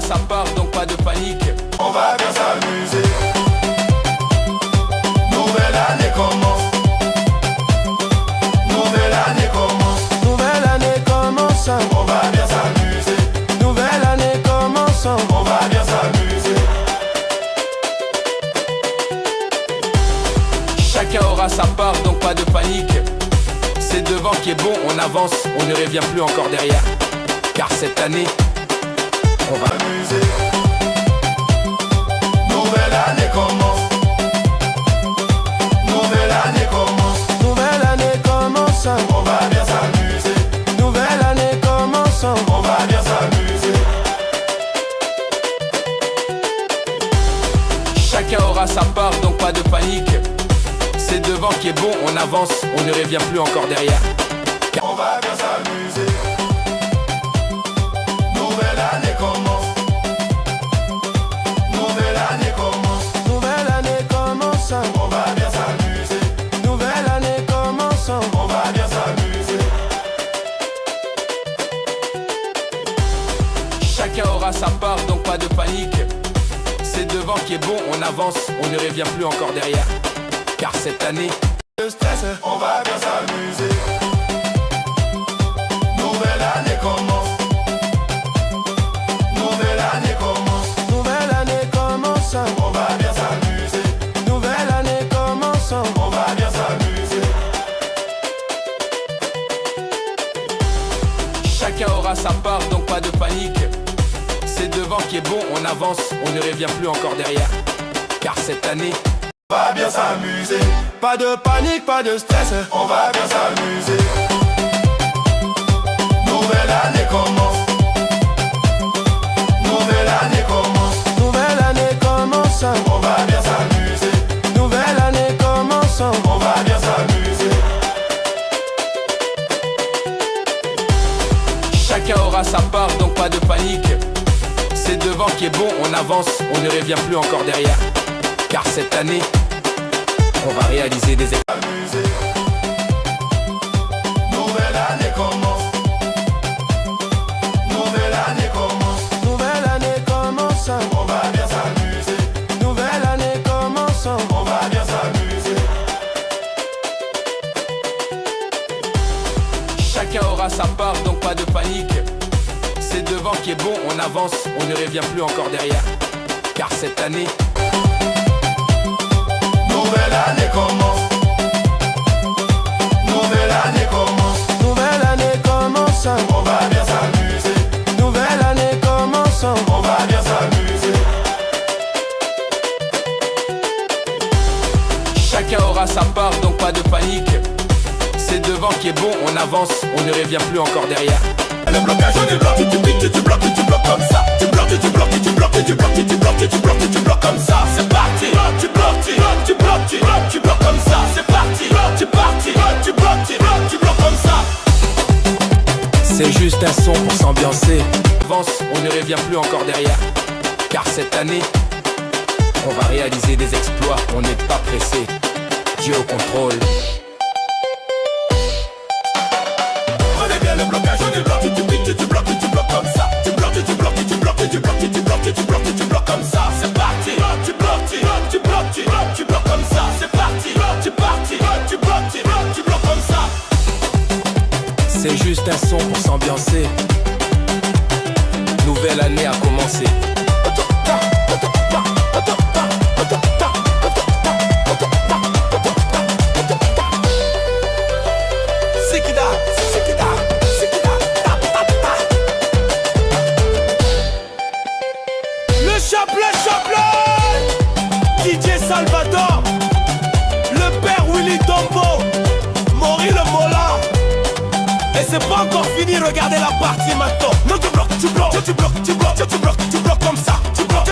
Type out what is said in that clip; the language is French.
ça part, donc pas de panique. On va bien s'amuser. Nouvelle année commence. Nouvelle année commence. Nouvelle année commence. On va bien s'amuser. Nouvelle année commence. On va bien s'amuser. Chacun aura sa part, donc pas de panique. C'est devant qui est bon, on avance, on ne revient plus encore derrière. Car cette année, on va s'amuser. Nouvelle année commence. Nouvelle année commence. Nouvelle année commence. On va bien s'amuser. Nouvelle année commence. On va bien s'amuser. Chacun aura sa part, donc pas de panique. C'est devant qui est bon, on avance, on ne revient plus encore derrière. On va bien s'amuser. Nouvelle année commence. Nouvelle année commence. Nouvelle année commence. On va bien s'amuser. Nouvelle année commence. On va bien s'amuser. Chacun aura sa part, donc pas de panique. C'est devant qui est bon, on avance, on ne revient plus encore derrière. Car cette année, Le stress, on va bien s'amuser. Nouvelle année commence. Nouvelle année commence. Nouvelle année commence. On va bien s'amuser. Nouvelle année commence. On va bien s'amuser. chacun aura sa part, donc pas de panique. C'est devant qui est bon, on avance, on ne revient plus encore derrière. Car cette année, on va bien s'amuser. Pas de panique, pas de stress. On va bien s'amuser. Nouvelle année commence. Nouvelle année commence. Nouvelle année commence. On va bien s'amuser. Nouvelle année commence. On va bien s'amuser. chacun aura sa part, donc pas de panique. C'est devant qui est bon, on avance, on ne revient plus encore derrière. Car cette année, on va réaliser des Amuser. Nouvelle année commence. Nouvelle année commence. Nouvelle année commence. On va bien s'amuser. Nouvelle année commence. On va bien s'amuser. Chacun aura sa part, donc pas de panique. C'est devant qui est bon, on avance, on ne revient plus encore derrière. Car cette année, Nouvelle année commence. Nouvelle année commence. Nouvelle année commence. On va bien s'amuser. Nouvelle année commence. On va bien s'amuser. chacun aura sa part, donc pas de panique. C'est devant qui est bon, on avance, on ne revient plus encore derrière. Le blocage on est bloqué, tu bloques comme ça. Tu bloques comme ça. C'est parti. Tu bloques comme ça. C'est parti. Tu bloques comme ça. C'est juste un son pour s'ambiancer. Avance, on ne revient plus encore derrière. Car cette année, on va réaliser des exploits, on n'est pas pressé. Dieu au contrôle. Prenez bien le blocage, on est bloqué, tu bloques comme ça. Tu bloques comme ça. C'est parti. Tu bloques comme ça. C'est parti. Tu bloques comme ça. C'est juste un son pour s'ambiancer. Nouvelle année a commencé. Le chapelet DJ Salvador, le père Willy Tombo, Maury le Mola. Et c'est pas encore fini, regardez la partie maintenant. Non, tu bloques comme ça. Tu bloques.